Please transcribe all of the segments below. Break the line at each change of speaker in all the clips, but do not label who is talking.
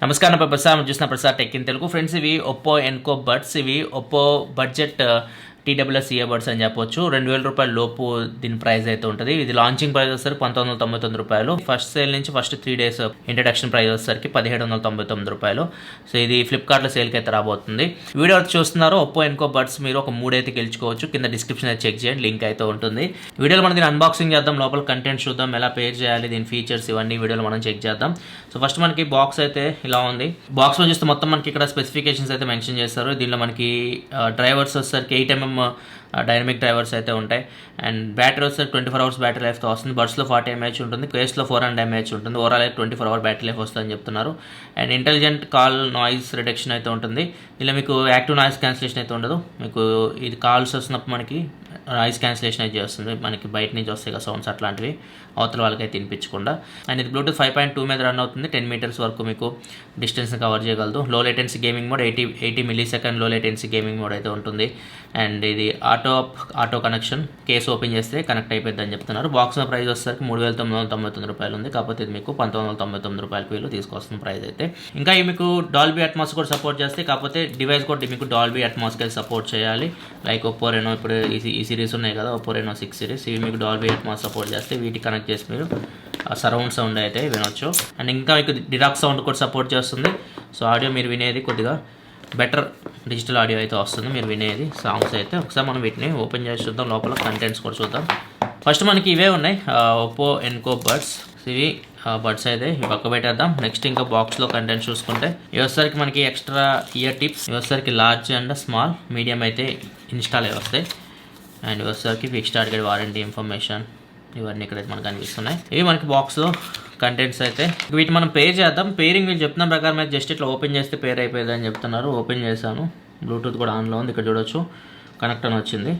నమస్కారం ప్రసాద్ మనం చూసిన Prasad tech in Telugu friends. ఇవి ఒప్పో ఎన్కో బడ్స్. ఇవి Oppo budget TWS ear buds అని చెప్పొచ్చు. 2000 రూపాయల లోపు దీని ప్రైస్ అయితే ఉంటుంది. ఇది లాంచింగ్ ప్రైస్ వచ్చేసరికి 1999 రూపాయలు. ఫస్ట్ సేల్ నుంచి ఫస్ట్ 3 days ఇంట్రడక్షన్ ప్రైస్ వచ్చేసరికి 1799 రూపాయలు. సో ఇది ఫ్లిప్కార్ట్లో సేల్కి అయితే రాబోతుంది. వీడియో చూస్తున్నారు ఒప్పో ఎన్కో బడ్స్. మీరు ఒక 3 అయితే గెలుచుకోవచ్చు. కింద డిస్క్రిప్షన్ అయితే చెక్ చేయండి, లింక్ అయితే ఉంటుంది. వీడియోలో మనం దీని అన్బాక్సింగ్ చేద్దాం, లోపల కంటెంట్ చూద్దాం, ఎలా పేర్ చేయాలి, దీని ఫీచర్స్ ఇవన్నీ వీడియోలో మనం చెక్ చేద్దాం. సో ఫస్ట్ మనకి బాక్స్ అయితే ఇలా ఉంది. బాక్స్లో చూస్తే మొత్తం మనకి ఇక్కడ స్పెసిఫికేషన్స్ అయితే మెన్షన్ చేస్తారు. దీనిలో మనకి డ్రైవర్స్ వచ్చేసరికి 8mm డైనమిక్ డ్రైవర్స్ అయితే ఉంటాయి. అండ్ బ్యాటరీ వచ్చేసరికి 24 hours బ్యాటరీ లైఫ్తో వస్తుంది. బడ్స్లో 40 mAh ఉంటుంది, కేస్లో 400 mAh ఉంటుంది. ఓవరాల్ అయితే 24 hour బ్యాటరీ లైఫ్ వస్తుందని చెప్తున్నారు. And intelligent call noise reduction అయితే ఉంటుంది. ఇలా మీకు యాక్టివ్ నాయిస్ క్యాన్సిలేషన్ అయితే ఉండదు. మీకు ఇది కాల్స్ వస్తున్నప్పుడు మనకి నాయిస్ క్యాన్సిలేషన్ అయితే చేస్తుంది. మనకి బయట నుంచి వస్తాయి కదా సౌండ్స్, అట్లాంటివి అవతల వాళ్ళకైతే వినిపించకుండా. అండ్ ఇది బ్లూటూత్ 5.2 మీద రన్ అవుతుంది. 10 meters వరకు మీకు డిస్టెన్స్ని కవర్ చేయగలదు. లో లేటెన్సీ గేమింగ్ మోడ్, 80 millisecond లో లేటెన్సీ గేమింగ్ మోడ్ అయితే ఉంటుంది. అండ్ ఇది ఆటో కనెక్షన్, కేసు ఓపెన్ చేస్తే కనెక్ట్ అయిపోద్ది అని చెప్తున్నారు. బాక్స్ ప్రైస్ వచ్చేసరికి 3999 రూపాయలు ఉంది. కాకపోతే ఇది మీకు 1999 రూపాయలకి వీళ్ళు తీసుకొస్తున్న ప్రైస్ అయితే. ఇంకా ఇవి మీకు డాల్బీ అట్మాస్ కూడా సపోర్ట్ చేస్తే, కాకపోతే డివైస్ కూడా మీకు డాల్బీ అట్మాస్కి సపోర్ట్ చేయాలి. లైక్ ఒప్పో రెనో, ఇప్పుడు ఈ సిరీస్ ఉన్నాయి కదా ఒప్పో రెనో 6 series, ఇవి మీకు డాల్బీ అట్మాస్ సపోర్ట్ చేస్తే వీటికి కనెక్ట్ చేసి మీరు సరౌండ్ సౌండ్ అయితే వినొచ్చు. అండ్ ఇంకా మీకు డిరాక్స్ సౌండ్ కూడా సపోర్ట్ చేస్తుంది. సో ఆడియో మీరు వినేది కొద్దిగా బెటర్ డిజిటల్ ఆడియో అయితే వస్తుంది మీరు వినేది సాంగ్స్ అయితే. ఒకసారి మనం వీటిని ఓపెన్ చేసి చూద్దాం, లోపల కంటెంట్స్ కూడా చూద్దాం. ఫస్ట్ మనకి ఇవే ఉన్నాయి ఒప్పో ఎన్కో బడ్స్. ఇవి బడ్స్ అయితే పక్క పెట్టేద్దాం. నెక్స్ట్ ఇంకా బాక్స్లో కంటెంట్స్ చూసుకుంటే ఇవసరికి మనకి ఎక్స్ట్రా ఇయర్ టిప్స్, ఇవసరికి లార్జ్ అండ్ స్మాల్, మీడియం అయితే ఇన్స్టాల్ అయ్యి వస్తాయి. అండ్ ఇవసరికి ఫిక్స్డ్ టార్గెట్ వారంటీ ఇన్ఫర్మేషన్ ఇవన్నీ ఇక్కడైతే మనకు కనిపిస్తున్నాయి. ఇవి మనకి బాక్స్లో కంటెంట్స్ అయితే. వీటి మనం పే చేద్దాం. పేరింగ్ వీళ్ళు చెప్తున్న ప్రకారం అయితే జస్ట్ ఇట్లా ఓపెన్ చేస్తే పేర్ అయిపోయింది అని చెప్తున్నారు. ఓపెన్ చేశాను, బ్లూటూత్ కూడా ఆన్లో ఉంది, ఇక్కడ చూడొచ్చు కనెక్ట్ అని వచ్చింది.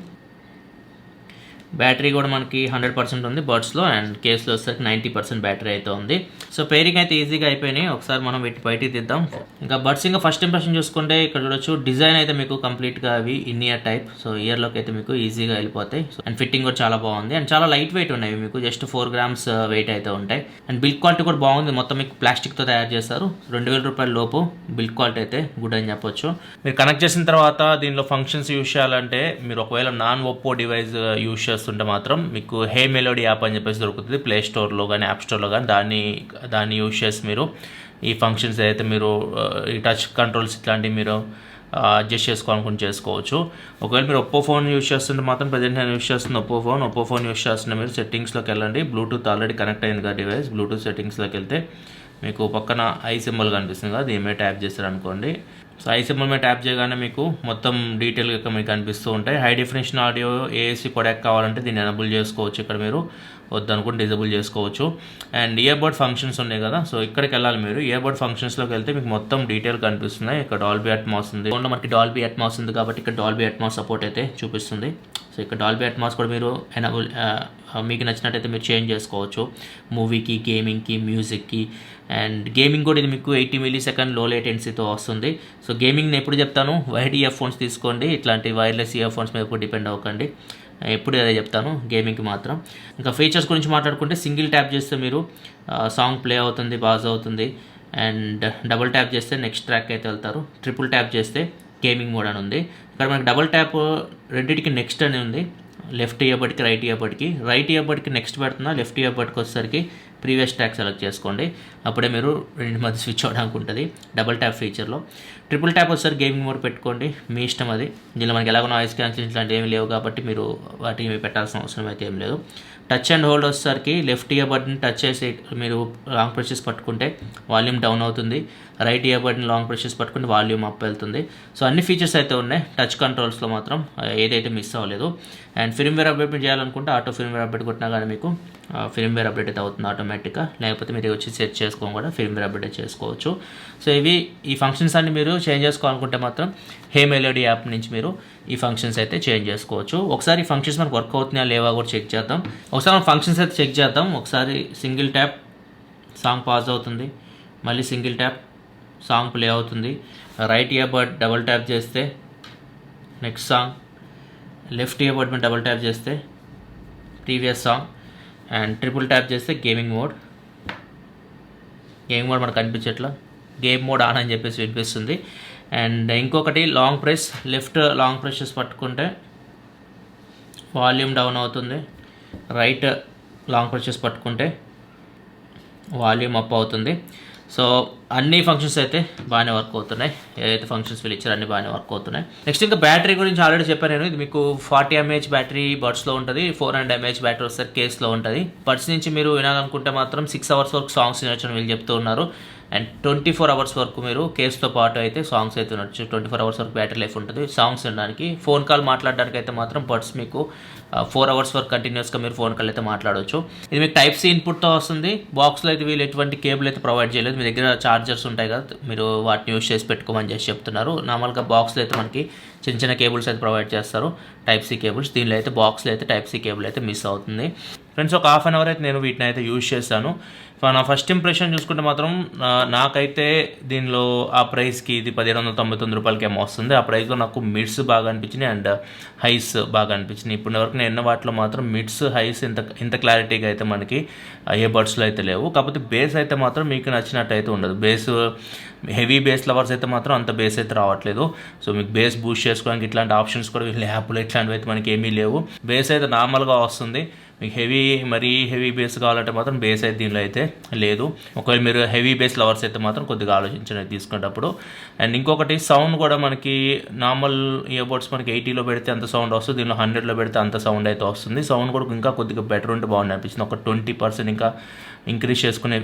బ్యాటరీ కూడా మనకి 100% ఉంది బడ్స్లో. అండ్ కేసులో వచ్చేసరికి 90% బ్యాటరీ అయితే ఉంది. సో పేరింగ్ అయితే ఈజీగా అయిపోయినాయి. ఒకసారి మనం వీటి బయటికి తీద్దాం. ఇంకా బడ్స్ ఇంకా ఫస్ట్ ఇంప్రెషన్ చూసుకుంటే ఇక్కడ చూడొచ్చు డిజైన్ అయితే మీకు కంప్లీట్గా అవి ఇన్ ఇయర్ టైప్. సో ఇయర్లోకి అయితే మీకు ఈజీగా వెళ్ళిపోతాయి. అండ్ ఫిట్టింగ్ కూడా చాలా బాగుంది. అండ్ చాలా లైట్ వెయిట్ ఉన్నాయి. మీకు జస్ట్ 4 grams వెయిట్ అయితే ఉంటాయి. అండ్ బిల్డ్ క్వాలిటీ కూడా బాగుంది. మొత్తం మీకు ప్లాస్టిక్తో తయారు చేస్తారు. 2000 రూపాయల లోపు బిల్డ్ క్వాలిటీ అయితే గుడ్ అని చెప్పొచ్చు. మీరు కనెక్ట్ చేసిన తర్వాత దీనిలో ఫంక్షన్స్ యూజ్ చేయాలంటే, మీరు ఒకవేళ నాన్ ఒప్పో డివైస్ యూజ్ చేస్తుంటే మాత్రం మీకు హే మెలోడీ యాప్ అని చెప్పేసి దొరుకుతుంది ప్లే స్టోర్లో కానీ యాప్ స్టోర్లో కానీ. దాన్ని యూజ్ చేసి మీరు ఈ ఫంక్షన్స్ అయితే మీరు ఈ టచ్ కంట్రోల్స్ ఇట్లాంటివి మీరు అడ్జస్ట్ చేసుకోవాలనుకుని చేసుకోవచ్చు. ఒకవేళ మీరు ఒప్పో ఫోన్ యూజ్ చేస్తుంటే మాత్రం, ప్రజెంట్ నేను యూజ్ చేస్తుంది ఒప్పో ఫోన్ యూజ్ చేస్తుంటే మీరు సెట్టింగ్స్లోకి వెళ్ళండి. బ్లూటూత్ ఆల్రెడీ కనెక్ట్ అయింది కదా డివైస్. బ్లూటూత్ సెట్టింగ్స్లోకి వెళ్తే మీకు పక్కన ఐ సింబల్ కనిపిస్తుంది కదా, దీని మీద ట్యాప్ చేశారనుకోండి. సో ఐ సింబల్ మీద ట్యాప్ చేయగానే మీకు మొత్తం డీటెయిల్గా మీకు కనిపిస్తూ ఉంటాయి. High definition audio, ASC Kodak కావాలంటే దీన్ని ఎనబుల్ చేసుకోవచ్చు. ఇక్కడ మీరు వద్దనుకుంటే డిజబుల్ చేసుకోవచ్చు. అండ్ ఇయర్బడ్ ఫంక్షన్స్ ఉన్నాయి కదా, సో ఇక్కడికి వెళ్ళాలి మీరు. ఇయర్బడ్ ఫంక్షన్స్లోకి వెళ్తే మీకు మొత్తం డీటెయిల్ కనిపిస్తున్నాయి. ఇక్కడ డాల్బీ అట్మాస్ ఉంది, మనకి డాల్బీ అట్మాస్ ఉంది కాబట్టి ఇక్కడ డాల్బీ అట్మాస్ సపోర్ట్ అయితే చూపిస్తుంది. సో ఇక్కడ డాల్బీ అట్మాస్ కూడా మీరు ఎనబుల్ మీకు నచ్చినట్టయితే మీరు చేంజ్ చేసుకోవచ్చు. మూవీకి, గేమింగ్కి, మ్యూజిక్కి. అండ్ గేమింగ్ కూడా ఇది మీకు 80 millisecond లో లేటెన్సీతో వస్తుంది. సో గేమింగ్ నేను ఎప్పుడు చెప్తాను, వైడ్ ఇయర్ ఫోన్స్ తీసుకోండి. ఇట్లాంటి వైర్లెస్ ఇయర్ ఫోన్స్ మీద ఎప్పుడు డిపెండ్ అవ్వకండి. ఎప్పుడు అదే చెప్తాను, గేమింగ్కి మాత్రం. ఇంకా ఫీచర్స్ గురించి మాట్లాడుకుంటే, సింగిల్ ట్యాప్ చేస్తే మీరు సాంగ్ ప్లే అవుతుంది, బాజ్ అవుతుంది. అండ్ డబుల్ ట్యాప్ చేస్తే నెక్స్ట్ ట్రాక్ అయితే వెళ్తారు. ట్రిపుల్ ట్యాప్ చేస్తే గేమింగ్ మోడ్ అని ఉంది. ఇక్కడ మనకి డబుల్ ట్యాప్ రెండింటికి నెక్స్ట్ అని ఉంది. లెఫ్ట్ ఇయర్బడ్కి, రైట్ ఇయర్బడ్కి. రైట్ ఇయర్బడ్కి నెక్స్ట్ పెడుతున్నా, లెఫ్ట్ ఇయర్బడ్కి వచ్చేసరికి ప్రీవియస్ ట్రాక్ సెలెక్ట్ చేసుకోండి. అప్పుడే మీరు రెండు మధ్య స్విచ్ అవ్వడానికి ఉంటుంది డబుల్ ట్యాప్ ఫీచర్లో. ట్రిపుల్ ట్యాప్ వచ్చేసరికి గేమింగ్ మోడ్ పెట్టుకోండి, మీ ఇష్టం అది. దీనిలో మనకి ఎలాగో నాయిస్ క్యాన్సిలేషన్ ఇట్లాంటివి ఏమి లేవు కాబట్టి మీరు వాటిని పెట్టాల్సిన అవసరం అయితే ఏం లేదు. టచ్ అండ్ హోల్డ్ వచ్చేసరికి లెఫ్ట్ ఇయర్బడ్ని టచ్ చేసి మీరు లాంగ్ ప్రెషెస్ పట్టుకుంటే వాల్యూమ్ డౌన్ అవుతుంది. రైట్ ఇయర్బడ్ని లాంగ్ ప్రెషెస్ పట్టుకుంటే వాల్యూమ్ అప్ వెళ్తుంది. సో అన్ని ఫీచర్స్ అయితే ఉన్నాయి. టచ్ కంట్రోల్స్లో మాత్రం ఏదైతే మిస్ అవ్వలేదు. అండ్ ఫిర్మ్వేర్ అప్డేట్ చేయాలనుకుంటే ఆటో ఫిర్మ్వేర్ అప్డేట్ కొట్టినా కానీ మీకు ఫిర్మ్వేర్ అప్డేట్ అయితే అవుతుంది ఆటోమేటిక్గా. లేకపోతే మీరు వచ్చి సెట్ చేసుకోవడం కూడా ఫిర్మ్వేర్ అప్డేట్ చేసుకోవచ్చు. సో ఈ ఫంక్షన్స్ అన్ని మీరు చేంజ్ చేసుకోవాలనుకుంటే మాత్రం హే మెలోడీ యాప్ నుంచి మీరు ఈ ఫంక్షన్స్ అయితే చేంజ్ చేసుకోవచ్చు. ఒకసారి ఈ ఫంక్షన్స్ మనకు వర్క్ అవుతున్నాయా లేవా కూడా చెక్ చేద్దాం. ఒకసారి మనం ఫంక్షన్స్ అయితే చెక్ చేద్దాం. ఒకసారి సింగిల్ ట్యాప్ సాంగ్ పాజ్ అవుతుంది, మళ్ళీ సింగిల్ ట్యాప్ సాంగ్ ప్లే అవుతుంది. రైట్ ఇయర్బడ్ డబుల్ ట్యాప్ చేస్తే నెక్స్ట్ సాంగ్, లెఫ్ట్ ఇయర్బడ్ మీద డబుల్ ట్యాప్ చేస్తే previous song. And triple tap చేస్తే గేమింగ్ మోడ్ మనకు కనిపించట్లా. గేమ్ మోడ్ ఆన్ అని చెప్పేసి వినిపిస్తుంది. అండ్ ఇంకొకటి లాంగ్ ప్రెస్, లెఫ్ట్ లాంగ్ ప్రెషెస్ పట్టుకుంటే వాల్యూమ్ డౌన్ అవుతుంది, రైట్ లాంగ్ ప్రెషెస్ పట్టుకుంటే వాల్యూమ్ అప్ అవుతుంది. సో అన్ని ఫంక్షన్స్ అయితే బాగానే వర్క్ అవుతున్నాయి, ఏదైతే ఫంక్షన్స్ వీళ్ళు ఇచ్చారో అన్ని బాగానే వర్క్ అవుతున్నాయి. నెక్స్ట్ ఇంకా బ్యాటరీ గురించి ఆల్రెడీ చెప్పాను నేను. ఇది మీకు 40 mAh బ్యాటరీ బడ్స్లో ఉంటుంది, 400 mAh బ్యాటరీ వస్తే కేస్లో ఉంటుంది. బడ్స్ నుంచి మీరు వినాలనుకుంటే మాత్రం 6 hours వరకు సాంగ్స్ వినొచ్చు వీళ్ళు చెప్తూ ఉన్నారు. అండ్ 24 hours వరకు మీరు కేస్తో పాటు అయితే సాంగ్స్ అయితే వినొచ్చు. 24 hours వరకు బ్యాటరీ లైఫ్ ఉంటుంది సాంగ్స్ వినడానికి. ఫోన్ కాల్ మాట్లాడడానికి అయితే మాత్రం బడ్స్ మీకు 4 hours వరకు కంటిన్యూస్గా మీరు ఫోన్ కాల్ అయితే మాట్లాడవచ్చు. ఇది మీకు Type-C ఇన్పుట్తో వస్తుంది. బాక్స్లో అయితే వీళ్ళు ఎటువంటి కేబుల్ అయితే ప్రొవైడ్ చేయలేదు. మీ దగ్గర చార్జర్స్ ఉంటాయి కదా, మీరు వాటిని యూస్ చేసి పెట్టుకోమని చేసి చెప్తున్నారు. నార్మల్గా బాక్స్లో అయితే మనకి చిన్న చిన్న కేబుల్స్ అయితే ప్రొవైడ్ చేస్తారు, Type-C కేబుల్స్. దీనిలో అయితే బాక్స్లో అయితే Type-C కేబుల్ అయితే మిస్ అవుతుంది. ఫ్రెండ్స్, ఒక హాఫ్ అన్ అవర్ అయితే నేను వీటిని అయితే యూజ్ చేశాను. నా ఫస్ట్ ఇంప్రెషన్ చూసుకుంటే మాత్రం నాకైతే దీనిలో ఆ ప్రైస్కి ఇది 1799 రూపాయలకి ఏమో వస్తుంది. ఆ ప్రైస్లో నాకు మిడ్స్ బాగా అనిపించినాయి అండ్ హైస్ బాగా అనిపించినాయి. ఇప్పటి వరకు నేను ఎన్న వాటిలో మాత్రం మిడ్స్ హైస్ ఇంత క్లారిటీగా అయితే మనకి ఏ బడ్స్లో అయితే లేవు. కాకపోతే బేస్ అయితే మాత్రం మీకు నచ్చినట్టు అయితే ఉండదు. బేస్ హెవీ బేస్ లవర్స్ అయితే మాత్రం అంత బేస్ అయితే రావట్లేదు. సో మీకు బేస్ బూస్ట్ చేసుకోవడానికి ఇట్లాంటి ఆప్షన్స్ కూడా వీళ్ళు యాప్లో ఇట్లాంటివి అయితే మనకి ఏమీ లేవు. బేస్ అయితే నార్మల్గా వస్తుంది. మీకు మరీ హెవీ బేస్ కావాలంటే మాత్రం బేస్ అయితే దీనిలో అయితే లేదు. ఒకవేళ మీరు హెవీ బేస్ లవర్స్ అయితే మాత్రం కొద్దిగా ఆలోచించండి తీసుకునేటప్పుడు. అండ్ ఇంకొకటి సౌండ్ కూడా మనకి నార్మల్ ఇయర్బడ్స్ మనకి 80లో పెడితే అంత సౌండ్ వస్తుంది, దీనిలో 100లో పెడితే అంత సౌండ్ అయితే వస్తుంది. సౌండ్ కూడా ఇంకా కొద్దిగా బెటర్ ఉంటే బాగుంది అనిపించింది. ఒక 20% ఇంకా ఇంక్రీజ్ చేసుకునే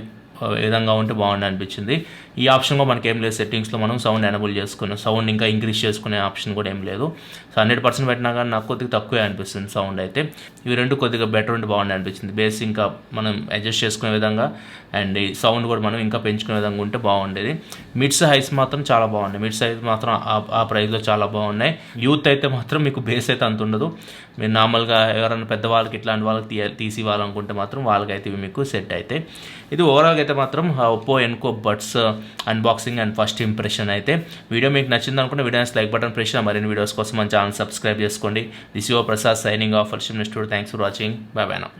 విధంగా ఉంటే బాగుంది అనిపించింది. ఈ ఆప్షన్ కూడా మనకి ఏం లేదు. సెట్టింగ్స్లో మనం సౌండ్ ఎనేబుల్ చేసుకున్నాం, సౌండ్ ఇంకా ఇంక్రీజ్ చేసుకునే ఆప్షన్ కూడా ఏం లేదు. సో 100% పెట్టినా కానీ నాకు కొద్దిగా తక్కువే అనిపిస్తుంది సౌండ్ అయితే. ఇవి రెండు కొద్దిగా బెటర్ ఉంటే బాగుంది అనిపించింది. బేస్ ఇంకా మనం అడ్జస్ట్ చేసుకునే విధంగా అండ్ ఈ సౌండ్ కూడా మనం ఇంకా పెంచుకునే విధంగా ఉంటే బాగుండేది. మిడ్స్ హైస్ మాత్రం చాలా బాగున్నాయి. మిడ్స్ హైస్ మాత్రం ఆ ప్రైస్లో చాలా బాగున్నాయి. యూత్ అయితే మాత్రం మీకు బేస్ అయితే అంత ఉండదు. మీరు నార్మల్గా ఎవరైనా పెద్దవాళ్ళకి ఇట్లాంటి వాళ్ళకి తీసి ఇవ్వాలనుకుంటే మాత్రం వాళ్ళకైతే ఇవి మీకు సెట్ అయితే. ఇది ఓవరాల్గా అయితే మాత్రం Oppo Enco buds unboxing and first impression అయితే. వీడియో మీకు నచ్చింది అనుకుంటే వీడియోస్ లైక్ బటన్ ప్రెస్ చేయండి. మరిన్ని వీడియోస్ కోసం మన ఛానల్ సబ్స్క్రైబ్ చేసుకోండి. This your Prasad signing off. Next thanks for watching. By by now.